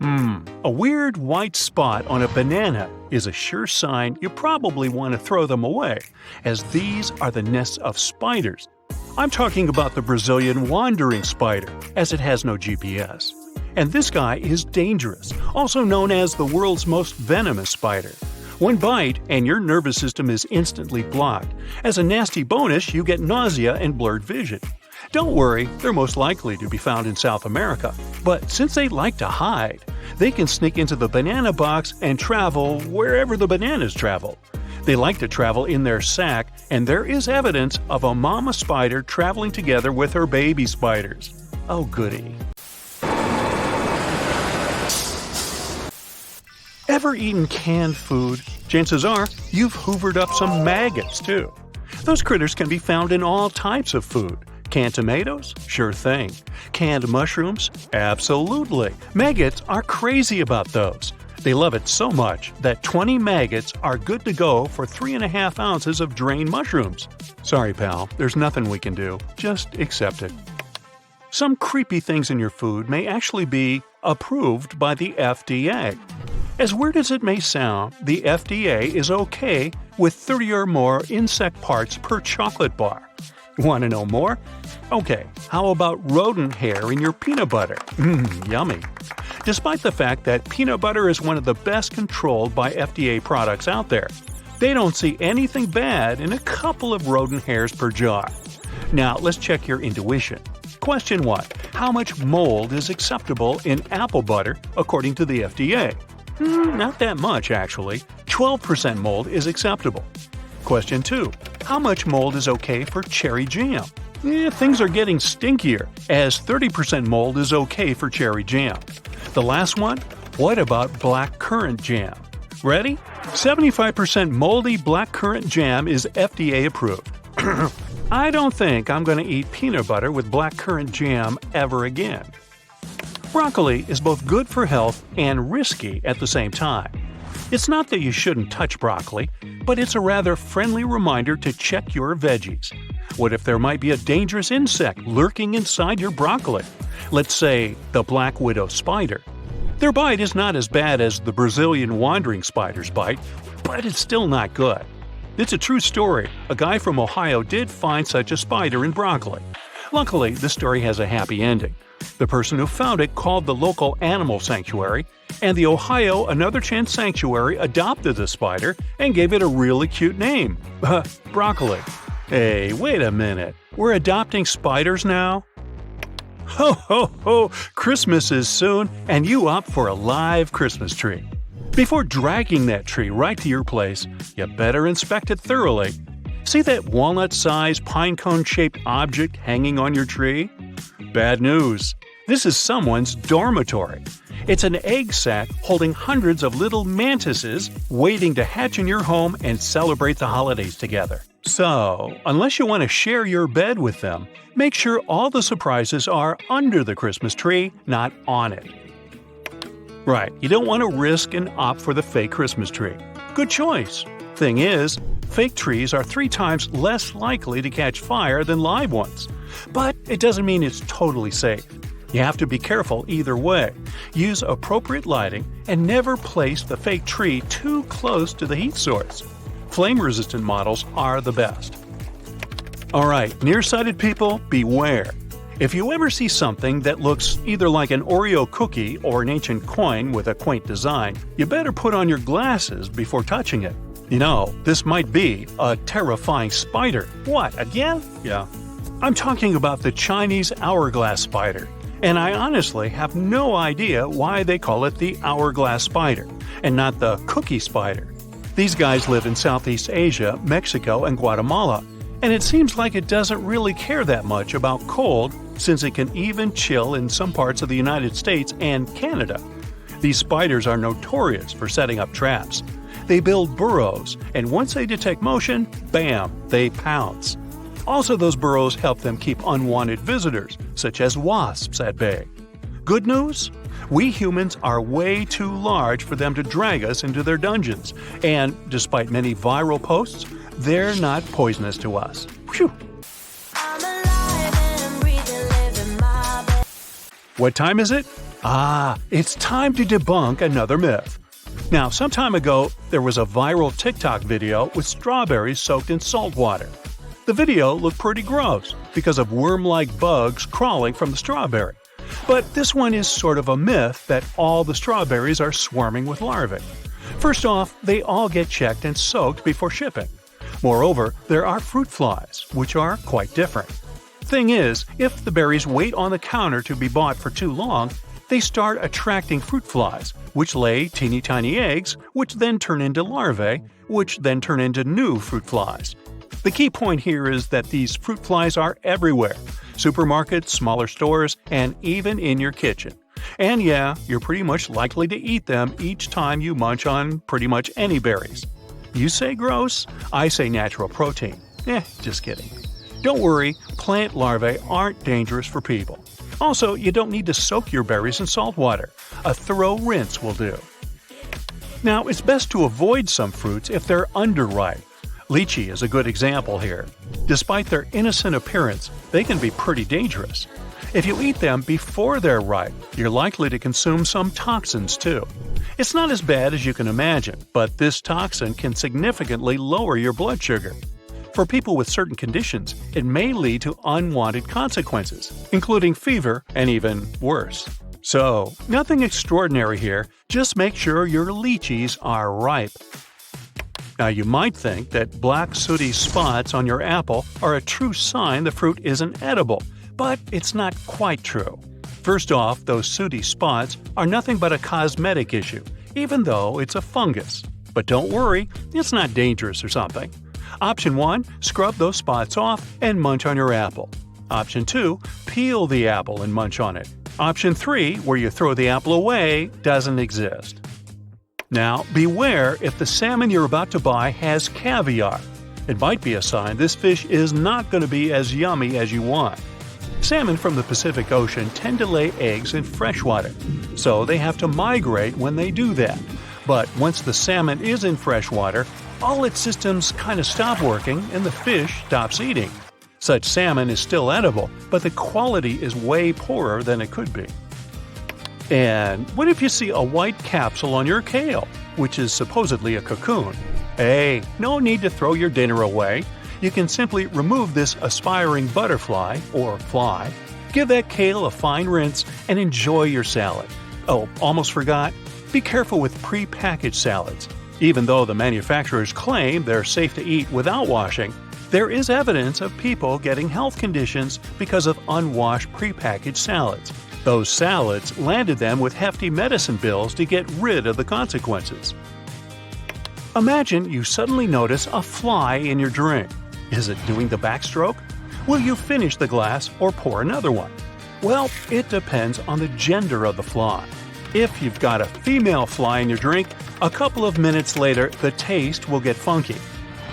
A weird white spot on a banana is a sure sign you probably want to throw them away, as these are the nests of spiders. I'm talking about the Brazilian wandering spider, as it has no GPS. And this guy is dangerous, also known as the world's most venomous spider. One bite and your nervous system is instantly blocked. As a nasty bonus, you get nausea and blurred vision. Don't worry, they're most likely to be found in South America. But since they like to hide, they can sneak into the banana box and travel wherever the bananas travel. They like to travel in their sack, and there is evidence of a mama spider traveling together with her baby spiders. Oh goody. Ever eaten canned food? Chances are you've hoovered up some maggots too. Those critters can be found in all types of food. Canned tomatoes? Sure thing. Canned mushrooms? Absolutely. Maggots are crazy about those. They love it so much that 20 maggots are good to go for 3.5 ounces of drained mushrooms. Sorry, pal, there's nothing we can do. Just accept it. Some creepy things in your food may actually be approved by the FDA. As weird as it may sound, the FDA is okay with 30 or more insect parts per chocolate bar. Want to know more? Okay, how about rodent hair in your peanut butter? Yummy. Despite the fact that peanut butter is one of the best controlled by FDA products out there, they don't see anything bad in a couple of rodent hairs per jar. Now, let's check your intuition. Question 1. How much mold is acceptable in apple butter according to the FDA? Not that much, actually. 12% mold is acceptable. Question 2. How much mold is okay for cherry jam? Things are getting stinkier, as 30% mold is okay for cherry jam. The last one? What about blackcurrant jam? Ready? 75% moldy blackcurrant jam is FDA approved. I don't think I'm going to eat peanut butter with blackcurrant jam ever again. Broccoli is both good for health and risky at the same time. It's not that you shouldn't touch broccoli, but it's a rather friendly reminder to check your veggies. What if there might be a dangerous insect lurking inside your broccoli? Let's say the black widow spider. Their bite is not as bad as the Brazilian wandering spider's bite, but it's still not good. It's a true story. A guy from Ohio did find such a spider in broccoli. Luckily, the story has a happy ending. The person who found it called the local animal sanctuary, and the Ohio Another Chance Sanctuary adopted the spider and gave it a really cute name. Broccoli. Hey, wait a minute. We're adopting spiders now? Ho ho ho! Christmas is soon, and you opt for a live Christmas tree. Before dragging that tree right to your place, you better inspect it thoroughly. See that walnut-sized pinecone-shaped object hanging on your tree? Bad news. This is someone's dormitory. It's an egg sack holding hundreds of little mantises waiting to hatch in your home and celebrate the holidays together. So, unless you want to share your bed with them, make sure all the surprises are under the Christmas tree, not on it. Right, you don't want to risk and opt for the fake Christmas tree. Good choice. Thing is, fake trees are 3 times less likely to catch fire than live ones. But it doesn't mean it's totally safe. You have to be careful either way. Use appropriate lighting and never place the fake tree too close to the heat source. Flame-resistant models are the best. Alright, nearsighted people, beware. If you ever see something that looks either like an Oreo cookie or an ancient coin with a quaint design, you better put on your glasses before touching it. You know, this might be a terrifying spider. What, again? Yeah. I'm talking about the Chinese hourglass spider. And I honestly have no idea why they call it the hourglass spider, and not the cookie spider. These guys live in Southeast Asia, Mexico, and Guatemala, and it seems like it doesn't really care that much about cold, since it can even chill in some parts of the United States and Canada. These spiders are notorious for setting up traps. They build burrows, and once they detect motion, bam, they pounce. Also, those burrows help them keep unwanted visitors, such as wasps, at bay. Good news? We humans are way too large for them to drag us into their dungeons, and despite many viral posts, they're not poisonous to us. Phew! What time is it? It's time to debunk another myth. Now, some time ago, there was a viral TikTok video with strawberries soaked in salt water. The video looked pretty gross because of worm-like bugs crawling from the strawberry. But this one is sort of a myth that all the strawberries are swarming with larvae. First off, they all get checked and soaked before shipping. Moreover, there are fruit flies, which are quite different. Thing is, if the berries wait on the counter to be bought for too long, they start attracting fruit flies, which lay teeny tiny eggs, which then turn into larvae, which then turn into new fruit flies. The key point here is that these fruit flies are everywhere – supermarkets, smaller stores, and even in your kitchen. And yeah, you're pretty much likely to eat them each time you munch on pretty much any berries. You say gross, I say natural protein. Just kidding. Don't worry, plant larvae aren't dangerous for people. Also, you don't need to soak your berries in salt water. A thorough rinse will do. Now, it's best to avoid some fruits if they're underripe. Lychee is a good example here. Despite their innocent appearance, they can be pretty dangerous. If you eat them before they're ripe, you're likely to consume some toxins too. It's not as bad as you can imagine, but this toxin can significantly lower your blood sugar. For people with certain conditions, it may lead to unwanted consequences, including fever and even worse. So, nothing extraordinary here, just make sure your lychees are ripe. Now, you might think that black sooty spots on your apple are a true sign the fruit isn't edible, but it's not quite true. First off, those sooty spots are nothing but a cosmetic issue, even though it's a fungus. But don't worry, it's not dangerous or something. Option 1, scrub those spots off and munch on your apple. Option 2, peel the apple and munch on it. Option 3, where you throw the apple away, doesn't exist. Now, beware if the salmon you're about to buy has caviar. It might be a sign this fish is not going to be as yummy as you want. Salmon from the Pacific Ocean tend to lay eggs in freshwater, so they have to migrate when they do that. But once the salmon is in freshwater, all its systems kind of stop working and the fish stops eating. Such salmon is still edible, but the quality is way poorer than it could be. And what if you see a white capsule on your kale, which is supposedly a cocoon? Hey, no need to throw your dinner away. You can simply remove this aspiring butterfly, or fly, give that kale a fine rinse, and enjoy your salad. Oh, almost forgot, be careful with pre-packaged salads. Even though the manufacturers claim they're safe to eat without washing, there is evidence of people getting health conditions because of unwashed prepackaged salads. Those salads landed them with hefty medicine bills to get rid of the consequences. Imagine you suddenly notice a fly in your drink. Is it doing the backstroke? Will you finish the glass or pour another one? Well, it depends on the gender of the fly. If you've got a female fly in your drink, a couple of minutes later the taste will get funky.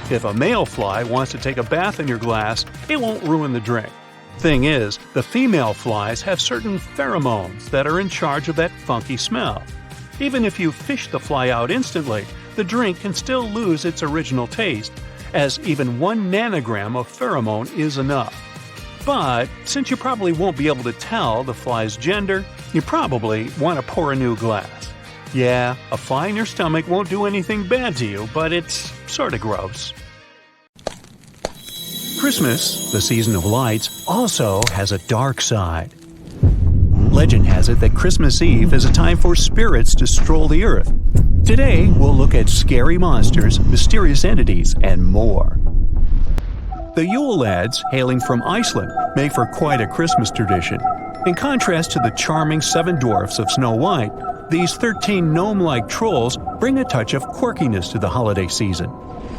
If a male fly wants to take a bath in your glass, it won't ruin the drink. Thing is, the female flies have certain pheromones that are in charge of that funky smell. Even if you fish the fly out instantly, the drink can still lose its original taste, as even 1 nanogram of pheromone is enough. But since you probably won't be able to tell the fly's gender, you probably want to pour a new glass. Yeah, a fly in your stomach won't do anything bad to you, but it's sort of gross. Christmas, the season of lights, also has a dark side. Legend has it that Christmas Eve is a time for spirits to stroll the earth. Today, we'll look at scary monsters, mysterious entities, and more. The Yule lads, hailing from Iceland, make for quite a Christmas tradition. In contrast to the charming 7 dwarfs of Snow White, these 13 gnome-like trolls bring a touch of quirkiness to the holiday season.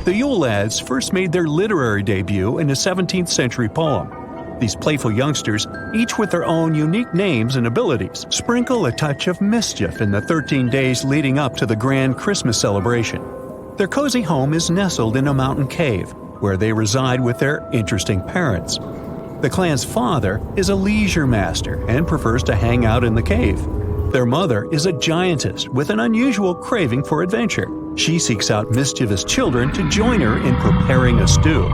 The Yule lads first made their literary debut in a 17th century poem. These playful youngsters, each with their own unique names and abilities, sprinkle a touch of mischief in the 13 days leading up to the grand Christmas celebration. Their cozy home is nestled in a mountain cave, where they reside with their interesting parents. The clan's father is a leisure master and prefers to hang out in the cave. Their mother is a giantess with an unusual craving for adventure. She seeks out mischievous children to join her in preparing a stew.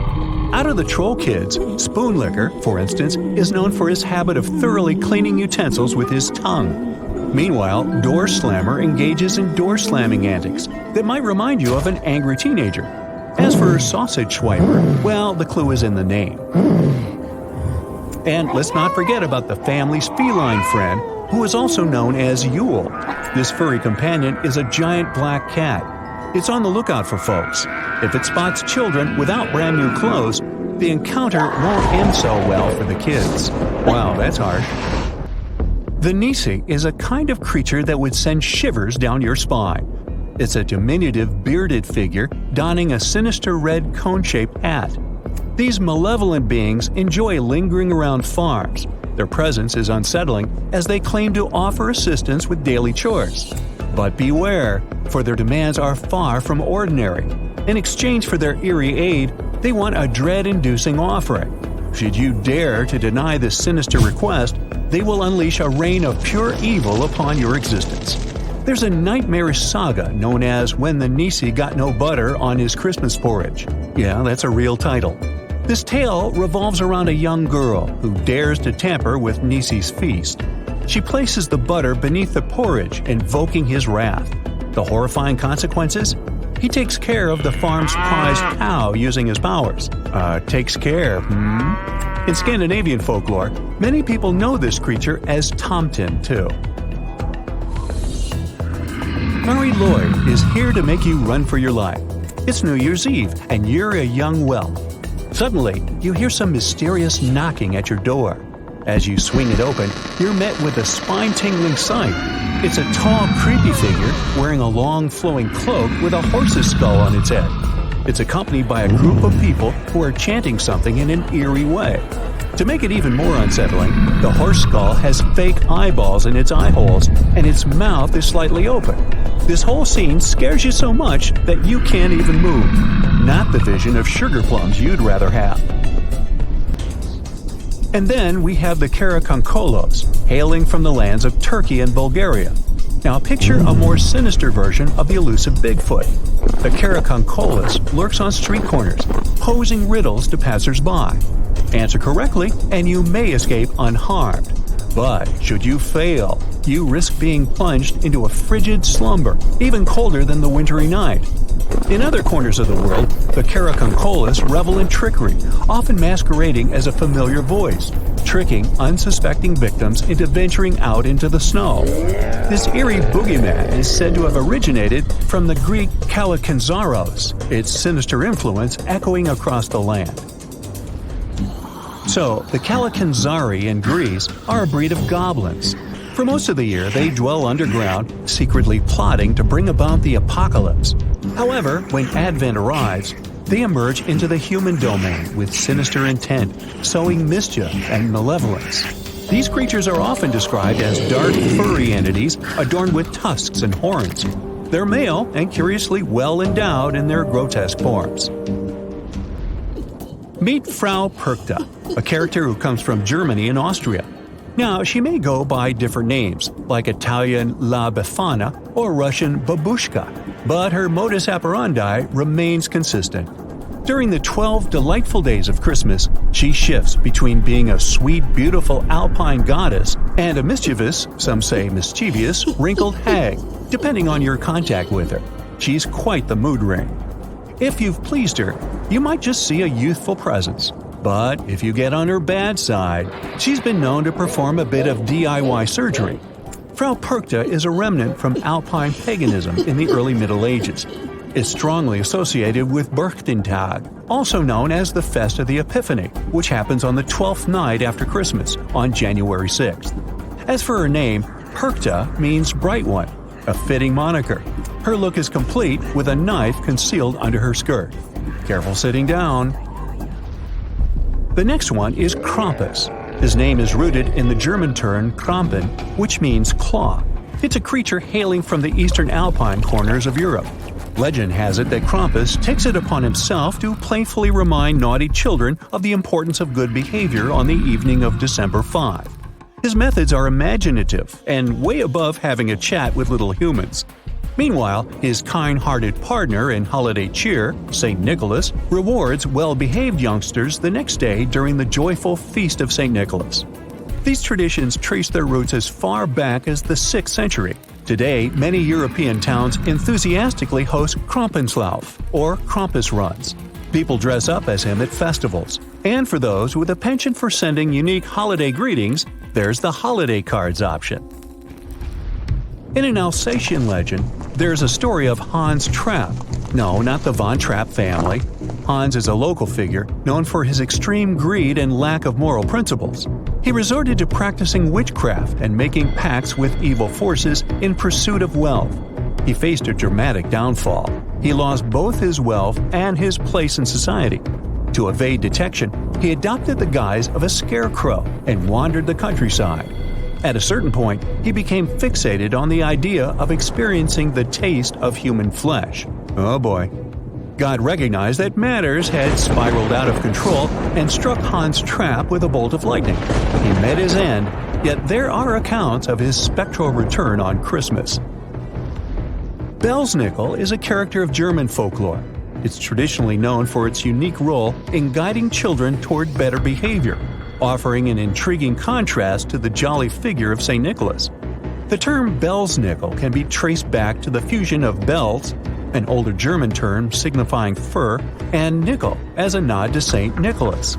Out of the troll kids, Spoonlicker, for instance, is known for his habit of thoroughly cleaning utensils with his tongue. Meanwhile, Door Slammer engages in door-slamming antics that might remind you of an angry teenager. As for Sausage Swiper, well, the clue is in the name. And let's not forget about the family's feline friend, who is also known as Yule. This furry companion is a giant black cat. It's on the lookout for folks. If it spots children without brand new clothes, the encounter won't end so well for the kids. Wow, that's harsh. The Nisi is a kind of creature that would send shivers down your spine. It's a diminutive bearded figure donning a sinister red cone-shaped hat. These malevolent beings enjoy lingering around farms. Their presence is unsettling as they claim to offer assistance with daily chores. But beware, for their demands are far from ordinary. In exchange for their eerie aid, they want a dread-inducing offering. Should you dare to deny this sinister request, they will unleash a reign of pure evil upon your existence. There's a nightmarish saga known as When the Nisi Got No Butter on His Christmas Porridge. Yeah, that's a real title. This tale revolves around a young girl who dares to tamper with Nisi's feast. She places the butter beneath the porridge, invoking his wrath. The horrifying consequences? He takes care of the farm's prized cow using his powers. Takes care, In Scandinavian folklore, many people know this creature as Tomten, too. Mary Lloyd is here to make you run for your life. It's New Year's Eve, and you're a young whelp. Suddenly, you hear some mysterious knocking at your door. As you swing it open, you're met with a spine-tingling sight. It's a tall, creepy figure wearing a long, flowing cloak with a horse's skull on its head. It's accompanied by a group of people who are chanting something in an eerie way. To make it even more unsettling, the horse skull has fake eyeballs in its eye holes, and its mouth is slightly open. This whole scene scares you so much that you can't even move. Not the vision of sugar plums you'd rather have. And then we have the Karakonkolos, hailing from the lands of Turkey and Bulgaria. Now picture a more sinister version of the elusive Bigfoot. The Karakonkolos lurks on street corners, posing riddles to passers-by. Answer correctly, and you may escape unharmed. But should you fail, you risk being plunged into a frigid slumber, even colder than the wintry night. In other corners of the world, the Karakonkolos revel in trickery, often masquerading as a familiar voice, tricking unsuspecting victims into venturing out into the snow. This eerie boogeyman is said to have originated from the Greek Kalakanzaros, its sinister influence echoing across the land. So, the Kalakanzari in Greece are a breed of goblins. For most of the year, they dwell underground, secretly plotting to bring about the apocalypse. However, when Advent arrives, they emerge into the human domain with sinister intent, sowing mischief and malevolence. These creatures are often described as dark, furry entities adorned with tusks and horns. They're male and curiously well endowed in their grotesque forms. Meet Frau Perkta, a character who comes from Germany and Austria. Now, she may go by different names, like Italian La Befana or Russian Babushka, but her modus operandi remains consistent. During the 12 delightful days of Christmas, she shifts between being a sweet, beautiful alpine goddess and a mischievous, some say mischievous, wrinkled hag, depending on your contact with her. She's quite the mood ring. If you've pleased her, you might just see a youthful presence. But if you get on her bad side, she's been known to perform a bit of DIY surgery. Frau Perkta is a remnant from Alpine paganism in the early Middle Ages. It's strongly associated with Berchtentag, also known as the Fest of the Epiphany, which happens on the 12th night after Christmas, on January 6th. As for her name, Perkta means bright one, a fitting moniker. Her look is complete with a knife concealed under her skirt. Careful sitting down. The next one is Krampus. His name is rooted in the German term Krampen, which means claw. It's a creature hailing from the eastern Alpine corners of Europe. Legend has it that Krampus takes it upon himself to playfully remind naughty children of the importance of good behavior on the evening of December 5. His methods are imaginative and way above having a chat with little humans. Meanwhile, his kind-hearted partner in holiday cheer, St. Nicholas, rewards well-behaved youngsters the next day during the joyful Feast of St. Nicholas. These traditions trace their roots as far back as the 6th century. Today, many European towns enthusiastically host Krampenslauf, or Krampus runs. People dress up as him at festivals. And for those with a penchant for sending unique holiday greetings, there's the holiday cards option. In an Alsatian legend, there's a story of Hans Trapp. No, not the Von Trapp family. Hans is a local figure known for his extreme greed and lack of moral principles. He resorted to practicing witchcraft and making pacts with evil forces in pursuit of wealth. He faced a dramatic downfall. He lost both his wealth and his place in society. To evade detection, he adopted the guise of a scarecrow and wandered the countryside. At a certain point, he became fixated on the idea of experiencing the taste of human flesh. Oh boy. God recognized that matters had spiraled out of control and struck Hans Trapp with a bolt of lightning. He met his end, yet there are accounts of his spectral return on Christmas. Belsnickel is a character of German folklore. It's traditionally known for its unique role in guiding children toward better behavior, offering an intriguing contrast to the jolly figure of St. Nicholas. The term Belsnickel can be traced back to the fusion of bells, an older German term signifying fur, and nickel as a nod to St. Nicholas.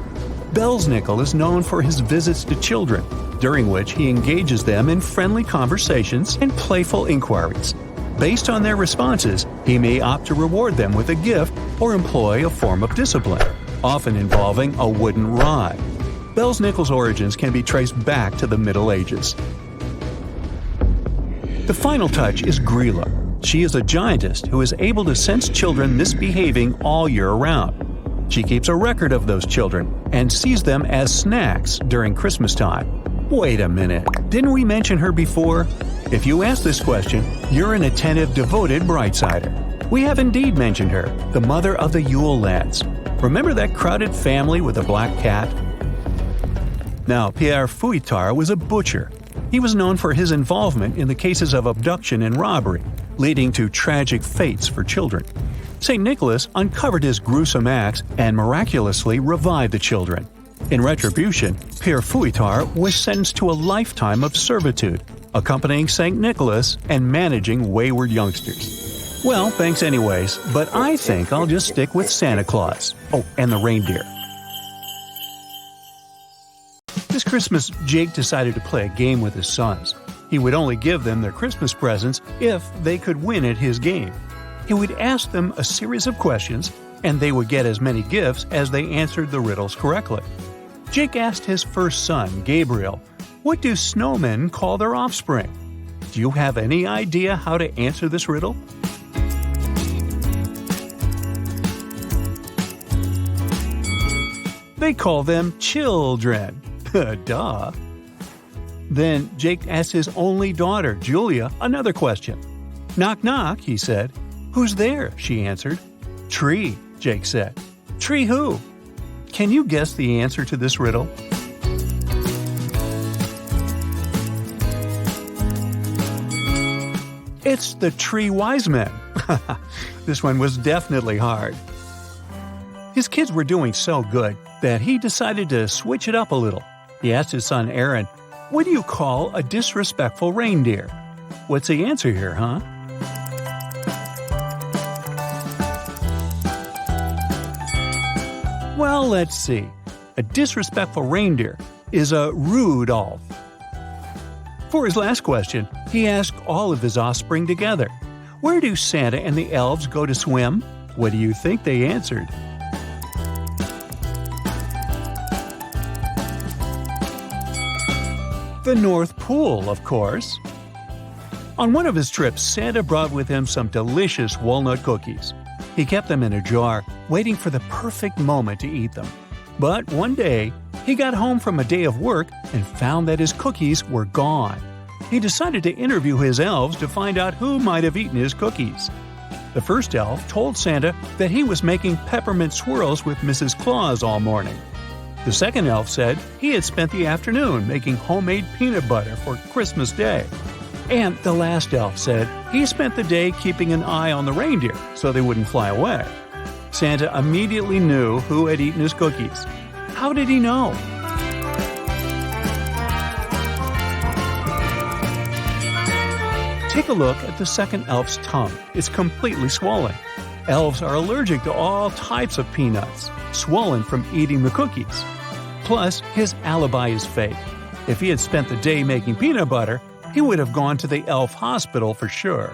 Belsnickel is known for his visits to children, during which he engages them in friendly conversations and playful inquiries. Based on their responses, he may opt to reward them with a gift or employ a form of discipline, often involving a wooden rod. Belsnickel's origins can be traced back to the Middle Ages. The final touch is Grilla. She is a giantess who is able to sense children misbehaving all year round. She keeps a record of those children and sees them as snacks during Christmas time. Wait a minute, didn't we mention her before? If you ask this question, you're an attentive, devoted brightsider. We have indeed mentioned her, the mother of the Yule lads. Remember that crowded family with the black cat? Now, Pierre Fouettard was a butcher. He was known for his involvement in the cases of abduction and robbery, leading to tragic fates for children. St. Nicholas uncovered his gruesome acts and miraculously revived the children. In retribution, Pierre Fouettard was sentenced to a lifetime of servitude, accompanying St. Nicholas and managing wayward youngsters. Well, thanks anyways, but I think I'll just stick with Santa Claus. Oh, and the reindeer. This Christmas, Jake decided to play a game with his sons. He would only give them their Christmas presents if they could win at his game. He would ask them a series of questions, and they would get as many gifts as they answered the riddles correctly. Jake asked his first son, Gabriel, "What do snowmen call their offspring?" Do you have any idea how to answer this riddle? They call them children. Duh. Then Jake asked his only daughter, Julia, another question. "Knock, knock," he said. "Who's there?" she answered. "Tree," Jake said. "Tree who?" Can you guess the answer to this riddle? It's the Three Wise Men. This one was definitely hard. His kids were doing so good that he decided to switch it up a little. He asked his son Aaron, "What do you call a disrespectful reindeer?" What's the answer here, huh? Well, let's see. A disrespectful reindeer is a Rudolph. For his last question, he asked all of his offspring together, "Where do Santa and the elves go to swim?" What do you think they answered? The North Pole, of course. On one of his trips, Santa brought with him some delicious walnut cookies. He kept them in a jar, waiting for the perfect moment to eat them. But one day, he got home from a day of work and found that his cookies were gone. He decided to interview his elves to find out who might have eaten his cookies. The first elf told Santa that he was making peppermint swirls with Mrs. Claus all morning. The second elf said he had spent the afternoon making homemade peanut butter for Christmas Day. And the last elf said he spent the day keeping an eye on the reindeer so they wouldn't fly away. Santa immediately knew who had eaten his cookies. How did he know? Take a look at the second elf's tongue. It's completely swollen. Elves are allergic to all types of peanuts, swollen from eating the cookies. Plus, his alibi is fake. If he had spent the day making peanut butter, he would have gone to the elf hospital for sure.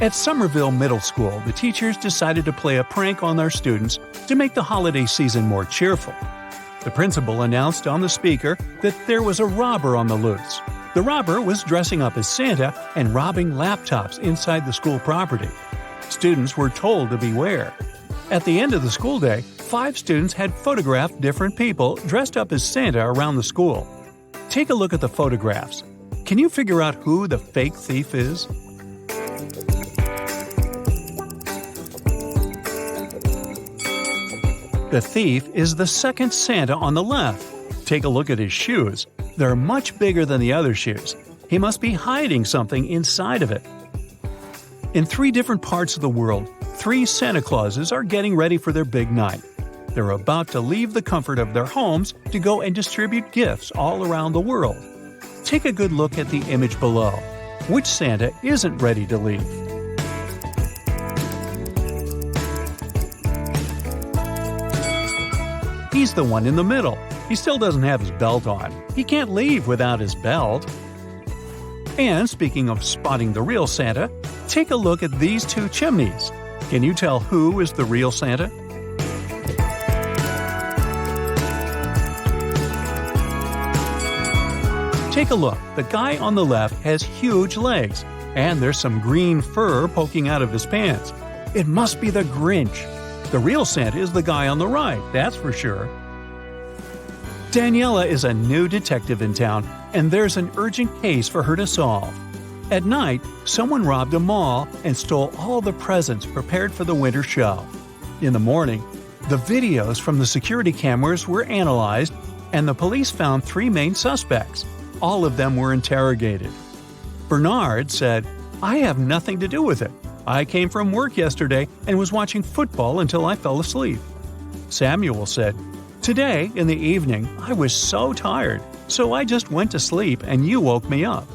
At Somerville Middle School, the teachers decided to play a prank on their students to make the holiday season more cheerful. The principal announced on the speaker that there was a robber on the loose. The robber was dressing up as Santa and robbing laptops inside the school property. Students were told to beware. At the end of the school day, 5 students had photographed different people dressed up as Santa around the school. Take a look at the photographs. Can you figure out who the fake thief is? The thief is the second Santa on the left. Take a look at his shoes. They're much bigger than the other shoes. He must be hiding something inside of it. In 3 different parts of the world, 3 Santa Clauses are getting ready for their big night. They're about to leave the comfort of their homes to go and distribute gifts all around the world. Take a good look at the image below. Which Santa isn't ready to leave? He's the one in the middle. He still doesn't have his belt on. He can't leave without his belt. And speaking of spotting the real Santa, take a look at these 2 chimneys. Can you tell who is the real Santa? Take a look. The guy on the left has huge legs, and there's some green fur poking out of his pants. It must be the Grinch. The real Santa is the guy on the right, that's for sure. Daniela is a new detective in town, and there's an urgent case for her to solve. At night, someone robbed a mall and stole all the presents prepared for the winter show. In the morning, the videos from the security cameras were analyzed, and the police found 3 main suspects. All of them were interrogated. Bernard said, "I have nothing to do with it. I came from work yesterday and was watching football until I fell asleep." Samuel said, "Today, in the evening, I was so tired, so I just went to sleep and you woke me up."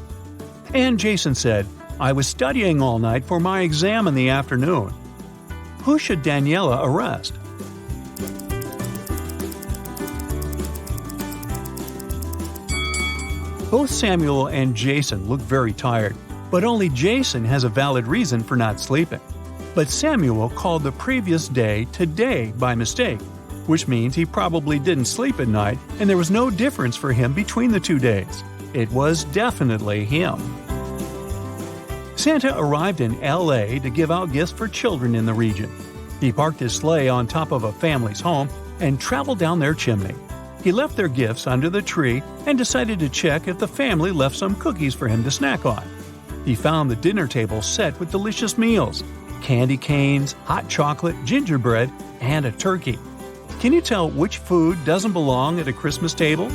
And Jason said, "I was studying all night for my exam in the afternoon." Who should Daniela arrest? Both Samuel and Jason look very tired, but only Jason has a valid reason for not sleeping. But Samuel called the previous day today by mistake, which means he probably didn't sleep at night and there was no difference for him between the 2 days. It was definitely him. Santa arrived in LA to give out gifts for children in the region. He parked his sleigh on top of a family's home and traveled down their chimney. He left their gifts under the tree and decided to check if the family left some cookies for him to snack on. He found the dinner table set with delicious meals: candy canes, hot chocolate, gingerbread, and a turkey. Can you tell which food doesn't belong at a Christmas table?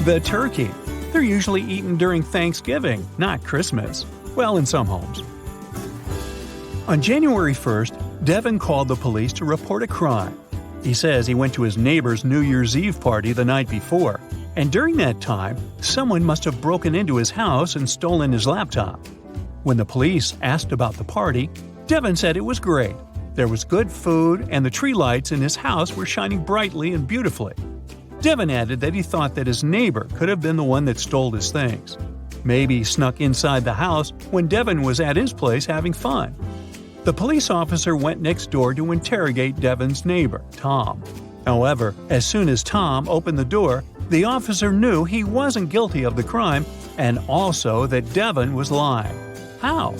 The turkey. They're usually eaten during Thanksgiving, not Christmas. Well, in some homes. On January 1st, Devin called the police to report a crime. He says he went to his neighbor's New Year's Eve party the night before, and during that time, someone must have broken into his house and stolen his laptop. When the police asked about the party, Devin said it was great. There was good food, and the tree lights in his house were shining brightly and beautifully. Devin added that he thought that his neighbor could have been the one that stole his things. Maybe he snuck inside the house when Devin was at his place having fun. The police officer went next door to interrogate Devin's neighbor, Tom. However, as soon as Tom opened the door, the officer knew he wasn't guilty of the crime and also that Devin was lying. How?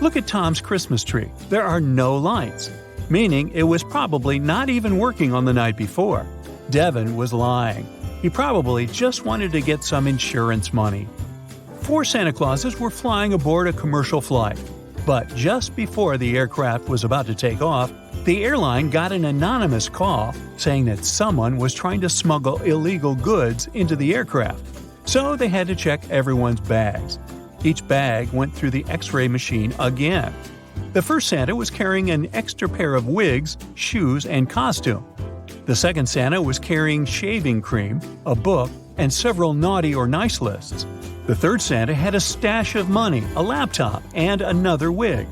Look at Tom's Christmas tree. There are no lights, meaning it was probably not even working on the night before. Devin was lying. He probably just wanted to get some insurance money. 4 Santa Clauses were flying aboard a commercial flight. But just before the aircraft was about to take off, the airline got an anonymous call saying that someone was trying to smuggle illegal goods into the aircraft. So they had to check everyone's bags. Each bag went through the X-ray machine again. The first Santa was carrying an extra pair of wigs, shoes, and costume. The second Santa was carrying shaving cream, a book, and several naughty or nice lists. The third Santa had a stash of money, a laptop, and another wig.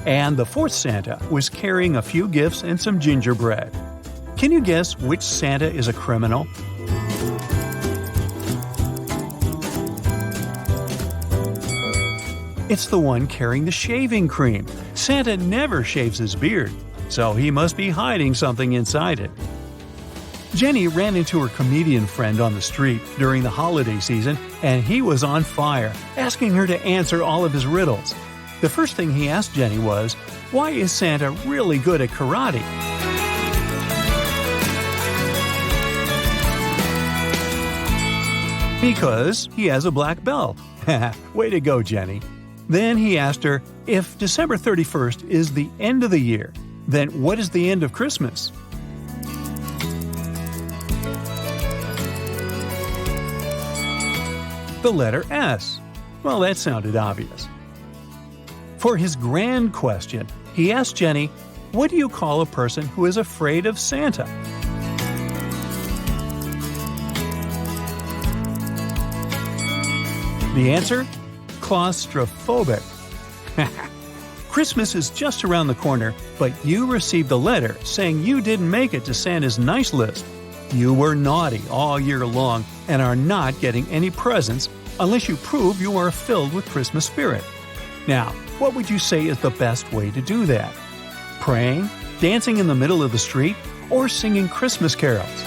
And the fourth Santa was carrying a few gifts and some gingerbread. Can you guess which Santa is a criminal? It's the one carrying the shaving cream. Santa never shaves his beard, so he must be hiding something inside it. Jenny ran into her comedian friend on the street during the holiday season, and he was on fire, asking her to answer all of his riddles. The first thing he asked Jenny was, why is Santa really good at karate? Because he has a black belt. Way to go, Jenny. Then he asked her, if December 31st is the end of the year, then what is the end of Christmas? The letter S. Well, that sounded obvious. For his grand question, he asked Jenny, what do you call a person who is afraid of Santa? The answer? Claustrophobic. Christmas is just around the corner, but you received a letter saying you didn't make it to Santa's nice list. You were naughty all year long and are not getting any presents unless you prove you are filled with Christmas spirit. Now, what would you say is the best way to do that? Praying, dancing in the middle of the street, or singing Christmas carols?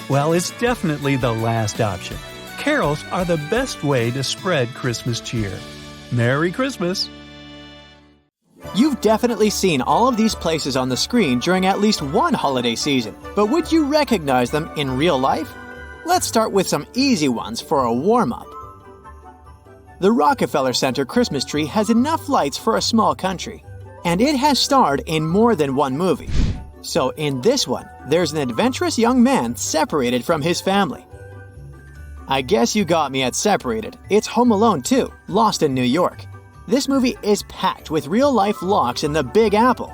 Well, it's definitely the last option. Carols are the best way to spread Christmas cheer. Merry Christmas! You've definitely seen all of these places on the screen during at least one holiday season, but would you recognize them in real life? Let's start with some easy ones for a warm-up. The Rockefeller Center Christmas tree has enough lights for a small country, and it has starred in more than one movie. So in this one, there's an adventurous young man separated from his family. I guess you got me at separated. It's Home Alone 2, Lost in New York. This movie is packed with real-life locks in the Big Apple,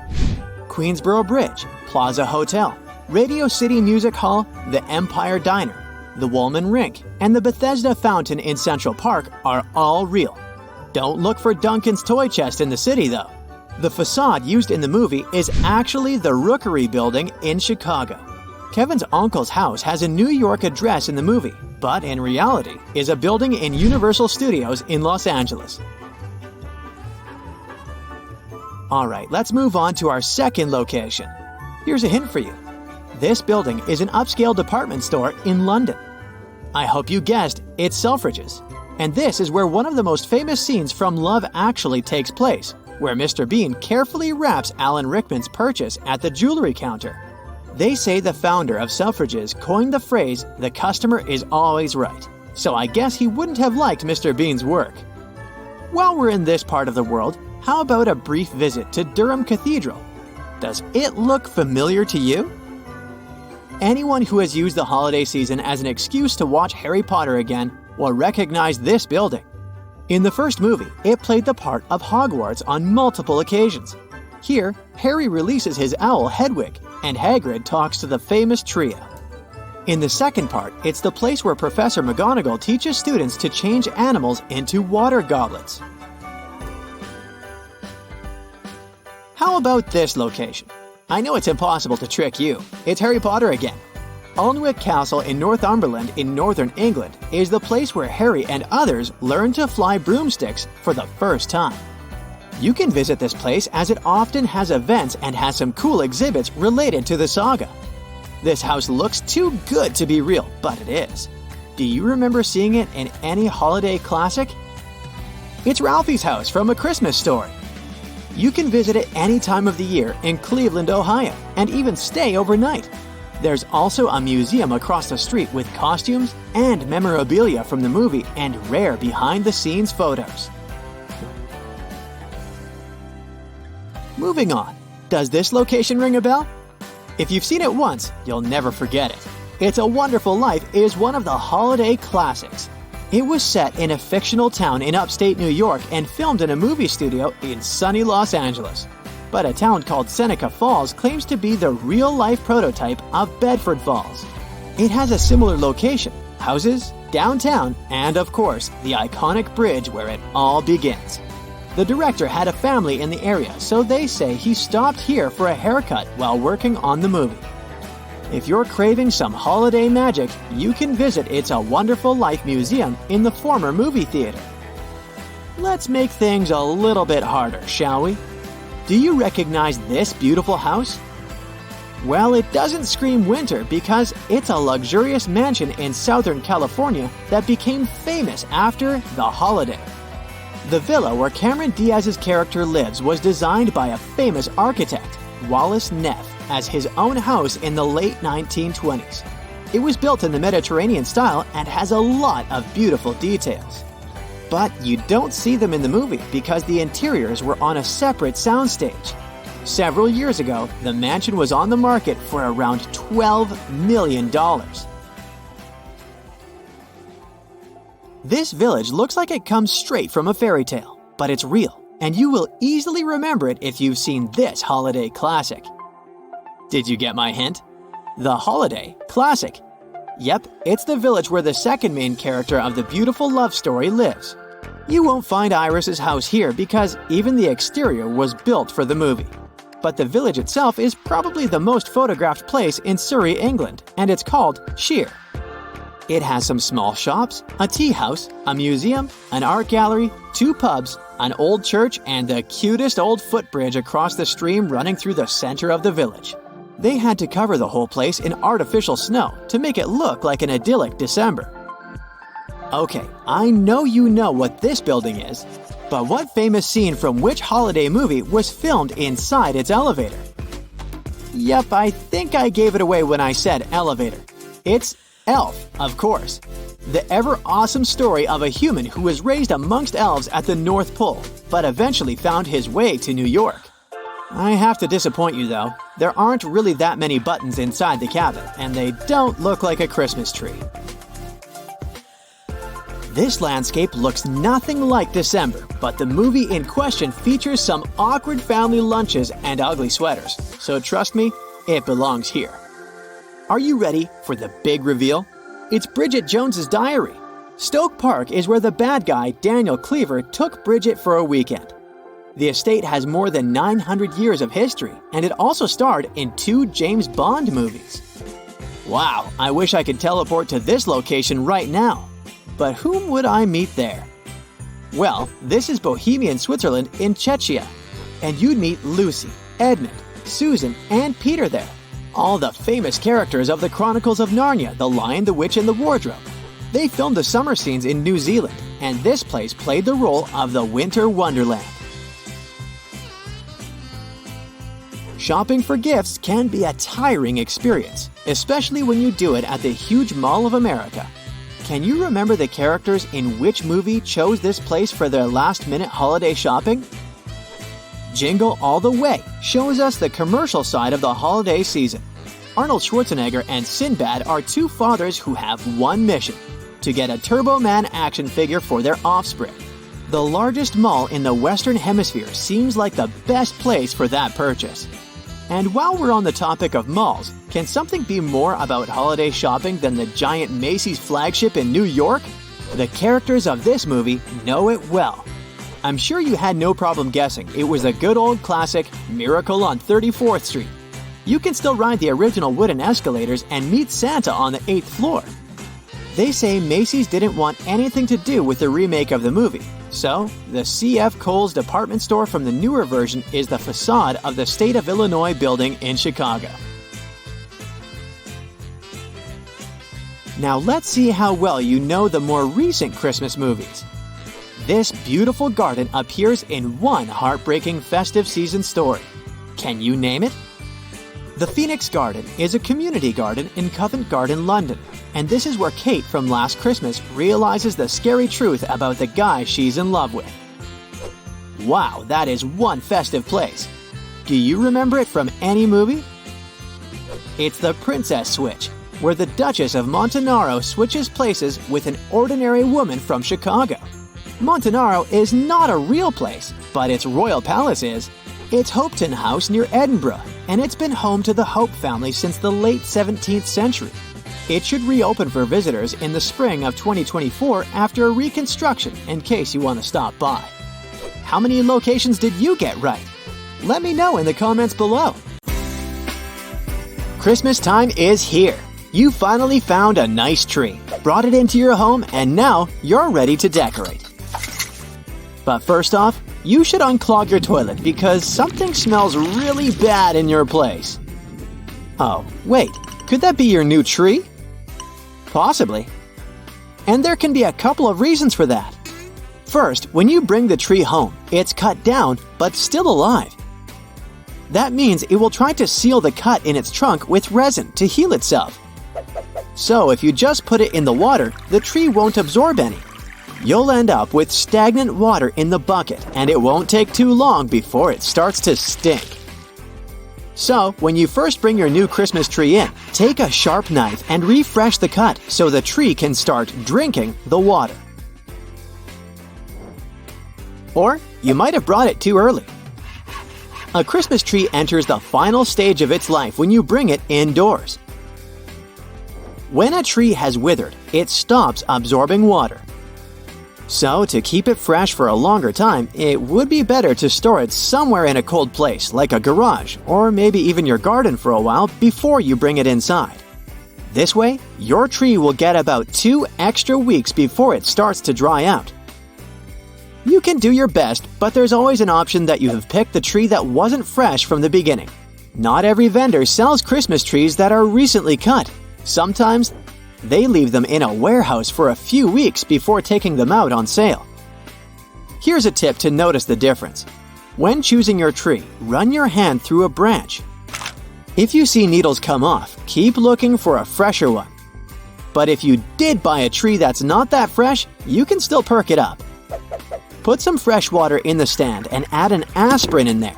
Queensboro Bridge, Plaza Hotel, Radio City Music Hall, the Empire Diner, the Woolman Rink, and the Bethesda Fountain in Central Park are all real. Don't look for Duncan's toy chest in the city, though. The facade used in the movie is actually the Rookery Building in Chicago. Kevin's uncle's house has a New York address in the movie, but in reality is a building in Universal Studios in Los Angeles. Alright, let's move on to our second location. Here's a hint for you. This building is an upscale department store in London. I hope you guessed it's Selfridges. And this is where one of the most famous scenes from Love Actually takes place, where Mr. Bean carefully wraps Alan Rickman's purchase at the jewelry counter. They say the founder of Selfridges coined the phrase, "the customer is always right," so I guess he wouldn't have liked Mr. Bean's work. While we're in this part of the world, how about a brief visit to Durham Cathedral? Does it look familiar to you? Anyone who has used the holiday season as an excuse to watch Harry Potter again will recognize this building. In the first movie, it played the part of Hogwarts on multiple occasions. Here, Harry releases his owl Hedwig, and Hagrid talks to the famous trio. In the second part, it's the place where Professor McGonagall teaches students to change animals into water goblets. How about this location? I know it's impossible to trick you. It's Harry Potter again. Alnwick Castle in Northumberland in northern England is the place where Harry and others learn to fly broomsticks for the first time. You can visit this place as it often has events and has some cool exhibits related to the saga. This house looks too good to be real, but it is. Do you remember seeing it in any holiday classic? It's Ralphie's house from A Christmas Story. You can visit it any time of the year in Cleveland, Ohio, and even stay overnight. There's also a museum across the street with costumes and memorabilia from the movie and rare behind-the-scenes photos. Moving on, does this location ring a bell? If you've seen it once, you'll never forget it. It's a Wonderful Life is one of the holiday classics. It was set in a fictional town in upstate New York and filmed in a movie studio in sunny Los Angeles. But a town called Seneca Falls claims to be the real-life prototype of Bedford Falls. It has a similar location, houses, downtown, and of course, the iconic bridge where it all begins. The director had a family in the area, so they say he stopped here for a haircut while working on the movie. If you're craving some holiday magic, you can visit It's a Wonderful Life Museum in the former movie theater. Let's make things a little bit harder, shall we? Do you recognize this beautiful house? Well, it doesn't scream winter because it's a luxurious mansion in Southern California that became famous after The Holiday. The villa where Cameron Diaz's character lives was designed by a famous architect, Wallace Neff, as his own house in the late 1920s. It was built in the Mediterranean style and has a lot of beautiful details. But you don't see them in the movie because the interiors were on a separate soundstage. Several years ago, the mansion was on the market for around $12 million. This village looks like it comes straight from a fairy tale, but it's real, and you will easily remember it if you've seen this holiday classic. Did you get my hint? The Holiday Classic. Yep, it's the village where the second main character of the beautiful love story lives. You won't find Iris's house here because even the exterior was built for the movie. But the village itself is probably the most photographed place in Surrey, England, and it's called Sheer. It has some small shops, a tea house, a museum, an art gallery, 2 pubs, an old church, and the cutest old footbridge across the stream running through the center of the village. They had to cover the whole place in artificial snow to make it look like an idyllic December. Okay, I know you know what this building is, but what famous scene from which holiday movie was filmed inside its elevator? Yep, I think I gave it away when I said elevator. It's Elf, of course. The ever-awesome story of a human who was raised amongst elves at the North Pole, but eventually found his way to New York. I have to disappoint you though. There aren't really that many buttons inside the cabin, and they don't look like a Christmas tree. This landscape looks nothing like December, but the movie in question features some awkward family lunches and ugly sweaters, so trust me, it belongs here. Are you ready for the big reveal? It's Bridget Jones's diary. Stoke Park is where the bad guy, Daniel Cleaver, took Bridget for a weekend. The estate has more than 900 years of history, and it also starred in 2 James Bond movies. Wow, I wish I could teleport to this location right now. But whom would I meet there? Well, this is Bohemian Switzerland in Czechia, and you'd meet Lucy, Edmund, Susan, and Peter there. All the famous characters of the Chronicles of Narnia, The Lion, the Witch, and the Wardrobe. They filmed the summer scenes in New Zealand, and this place played the role of the Winter Wonderland. Shopping for gifts can be a tiring experience, especially when you do it at the huge Mall of America. Can you remember the characters in which movie chose this place for their last-minute holiday shopping? Jingle All the Way shows us the commercial side of the holiday season. Arnold Schwarzenegger and Sinbad are 2 fathers who have one mission: to get a Turbo Man action figure for their offspring. The largest mall in the Western Hemisphere seems like the best place for that purchase. And while we're on the topic of malls, can something be more about holiday shopping than the giant Macy's flagship in New York? The characters of this movie know it well. I'm sure you had no problem guessing it was the good old classic Miracle on 34th Street. You can still ride the original wooden escalators and meet Santa on the 8th floor. They say Macy's didn't want anything to do with the remake of the movie, so the C.F. Kohl's department store from the newer version is the facade of the State of Illinois building in Chicago. Now let's see how well you know the more recent Christmas movies. This beautiful garden appears in one heartbreaking festive season story. Can you name it? The Phoenix Garden is a community garden in Covent Garden, London, and this is where Kate from Last Christmas realizes the scary truth about the guy she's in love with. Wow, that is one festive place. Do you remember it from any movie? It's the Princess Switch. where the Duchess of Montanaro switches places with an ordinary woman from Chicago. Montanaro is not a real place, but its royal palace is. It's Hopetoun House near Edinburgh, and it's been home to the Hope family since the late 17th century. It should reopen for visitors in the spring of 2024 after a reconstruction in case you want to stop by. How many locations did you get right? Let me know in the comments below. Christmas time is here. You finally found a nice tree, brought it into your home, and now you're ready to decorate. But first off, you should unclog your toilet because something smells really bad in your place. Oh, wait, could that be your new tree? Possibly. And there can be a couple of reasons for that. First, when you bring the tree home, it's cut down but still alive. That means it will try to seal the cut in its trunk with resin to heal itself. So if you just put it in the water, the tree won't absorb any. You'll end up with stagnant water in the bucket, and it won't take too long before it starts to stink. So, when you first bring your new Christmas tree in, take a sharp knife and refresh the cut so the tree can start drinking the water. Or, you might have brought it too early. A Christmas tree enters the final stage of its life when you bring it indoors. When a tree has withered, it stops absorbing water. So, to keep it fresh for a longer time, it would be better to store it somewhere in a cold place, like a garage, or maybe even your garden for a while before you bring it inside. This way, your tree will get about 2 extra weeks before it starts to dry out. You can do your best, but there's always an option that you have picked the tree that wasn't fresh from the beginning. Not every vendor sells Christmas trees that are recently cut. Sometimes, they leave them in a warehouse for a few weeks before taking them out on sale. Here's a tip to notice the difference. When choosing your tree, run your hand through a branch. If you see needles come off, keep looking for a fresher one. But if you did buy a tree that's not that fresh, you can still perk it up. Put some fresh water in the stand and add an aspirin in there.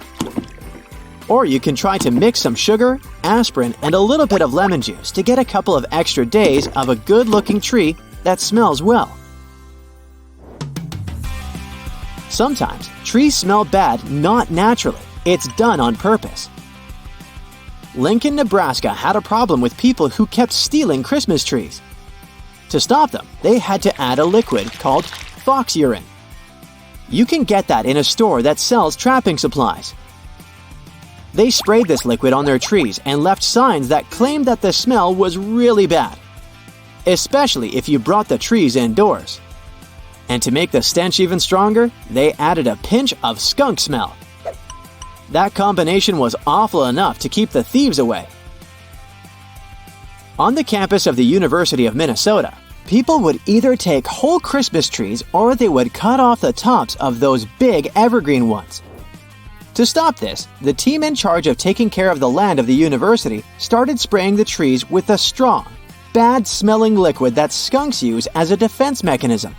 Or you can try to mix some sugar, aspirin, and a little bit of lemon juice to get a couple of extra days of a good-looking tree that smells well. Sometimes, trees smell bad not naturally. It's done on purpose. Lincoln, Nebraska had a problem with people who kept stealing Christmas trees. To stop them, they had to add a liquid called fox urine. You can get that in a store that sells trapping supplies. They sprayed this liquid on their trees and left signs that claimed that the smell was really bad, especially if you brought the trees indoors. And to make the stench even stronger, they added a pinch of skunk smell. That combination was awful enough to keep the thieves away. On the campus of the University of Minnesota, people would either take whole Christmas trees or they would cut off the tops of those big evergreen ones. To stop this, the team in charge of taking care of the land of the university started spraying the trees with a strong, bad-smelling liquid that skunks use as a defense mechanism.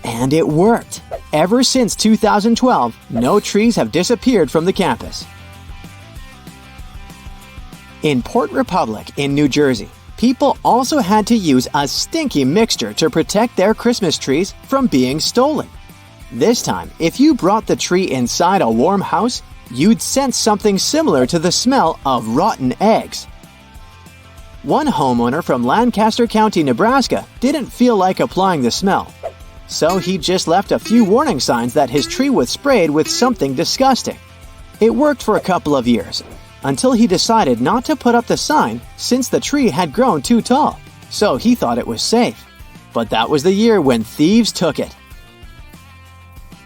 And it worked. Ever since 2012, no trees have disappeared from the campus. In Port Republic in New Jersey, people also had to use a stinky mixture to protect their Christmas trees from being stolen. This time, if you brought the tree inside a warm house, you'd sense something similar to the smell of rotten eggs. One homeowner from Lancaster County, Nebraska, didn't feel like applying the smell. So he just left a few warning signs that his tree was sprayed with something disgusting. It worked for a couple of years, until he decided not to put up the sign since the tree had grown too tall, so he thought it was safe. But that was the year when thieves took it.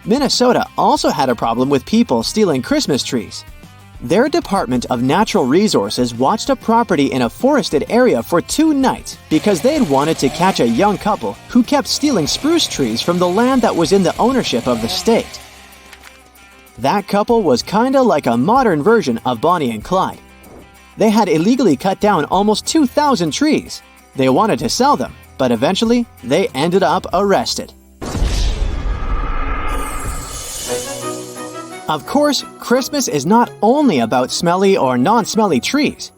Minnesota also had a problem with people stealing Christmas trees. Their Department of Natural Resources watched a property in a forested area for 2 nights because they had wanted to catch a young couple who kept stealing spruce trees from the land that was in the ownership of the state. That couple was kinda like a modern version of Bonnie and Clyde. They had illegally cut down almost 2,000 trees. They wanted to sell them, but eventually they ended up arrested. Of course, Christmas is not only about smelly or non-smelly trees.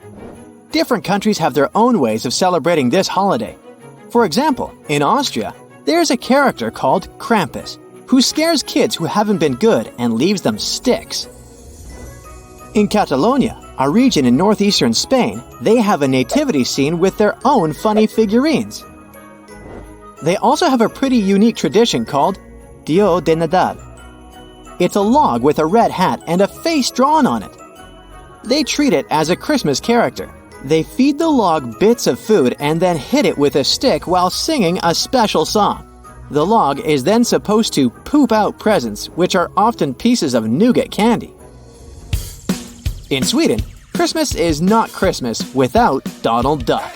different countries have their own ways of celebrating this holiday. For example, in Austria, there's a character called Krampus, who scares kids who haven't been good and leaves them sticks. In Catalonia, a region in northeastern Spain, they have a nativity scene with their own funny figurines. They also have a pretty unique tradition called Dia de Nadal. It's a log with a red hat and a face drawn on it. They treat it as a Christmas character. They feed the log bits of food and then hit it with a stick while singing a special song. The log is then supposed to poop out presents, which are often pieces of nougat candy. In Sweden, Christmas is not Christmas without Donald Duck.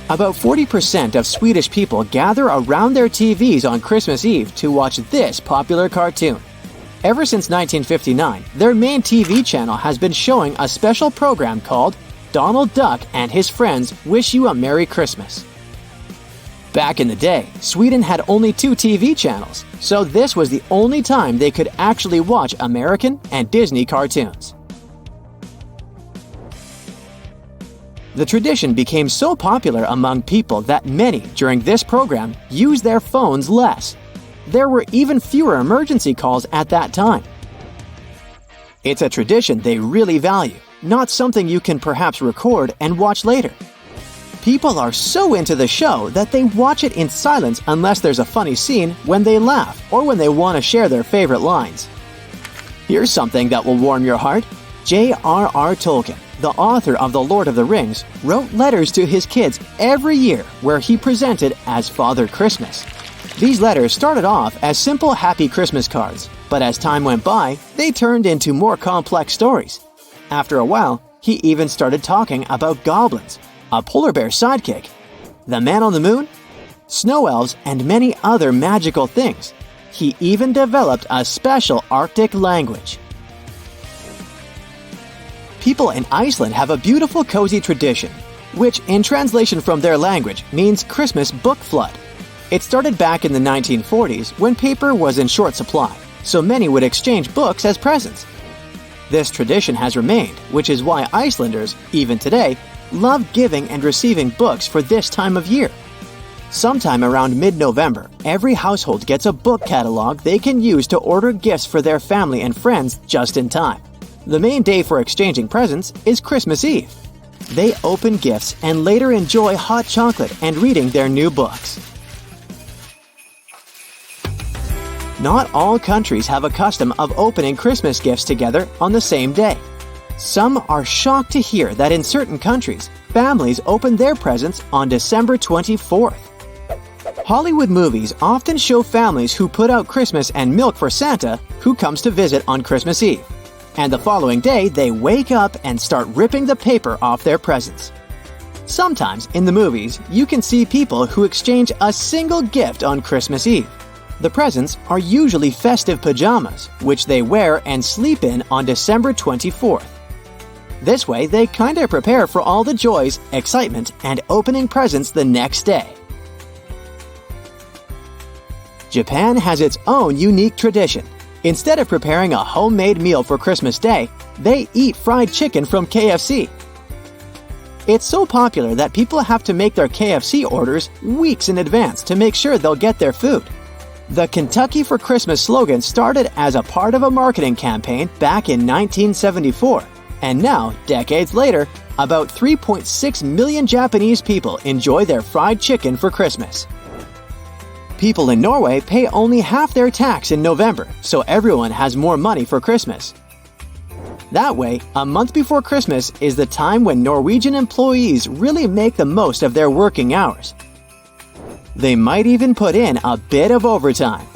About 40% of Swedish people gather around their TVs on Christmas Eve to watch this popular cartoon. Ever since 1959, their main TV channel has been showing a special program called Donald Duck and His Friends Wish You a Merry Christmas. Back in the day, Sweden had only 2 TV channels, so this was the only time they could actually watch American and Disney cartoons. The tradition became so popular among people that many, during this program, used their phones less. There were even fewer emergency calls at that time. It's a tradition they really value, not something you can perhaps record and watch later. People are so into the show that they watch it in silence unless there's a funny scene, when they laugh, or when they want to share their favorite lines. Here's something that will warm your heart. J.R.R. Tolkien, the author of The Lord of the Rings, wrote letters to his kids every year where he presented as Father Christmas. These letters started off as simple Happy Christmas cards, but as time went by, they turned into more complex stories. After a while, he even started talking about goblins, a polar bear sidekick, the man on the moon, snow elves, and many other magical things. He even developed a special Arctic language. People in Iceland have a beautiful cozy tradition, which in translation from their language means Christmas book flood. It started back in the 1940s when paper was in short supply, so many would exchange books as presents. This tradition has remained, which is why Icelanders, even today, love giving and receiving books for this time of year. Sometime around mid-November, every household gets a book catalog they can use to order gifts for their family and friends just in time. The main day for exchanging presents is Christmas Eve. They open gifts and later enjoy hot chocolate and reading their new books. Not all countries have a custom of opening Christmas gifts together on the same day. Some are shocked to hear that in certain countries, families open their presents on December 24th. Hollywood movies often show families who put out Christmas and milk for Santa, who comes to visit on Christmas Eve. And the following day, they wake up and start ripping the paper off their presents. Sometimes, in the movies, you can see people who exchange a single gift on Christmas Eve. The presents are usually festive pajamas, which they wear and sleep in on December 24th. This way, they kinda prepare for all the joys, excitement, and opening presents the next day. Japan has its own unique tradition. Instead of preparing a homemade meal for Christmas Day, they eat fried chicken from KFC. It's so popular that people have to make their KFC orders weeks in advance to make sure they'll get their food. The Kentucky for Christmas slogan started as a part of a marketing campaign back in 1974, and now, decades later, about 3.6 million Japanese people enjoy their fried chicken for Christmas. People in Norway pay only half their tax in November, so everyone has more money for Christmas. That way, a month before Christmas is the time when Norwegian employees really make the most of their working hours. They might even put in a bit of overtime.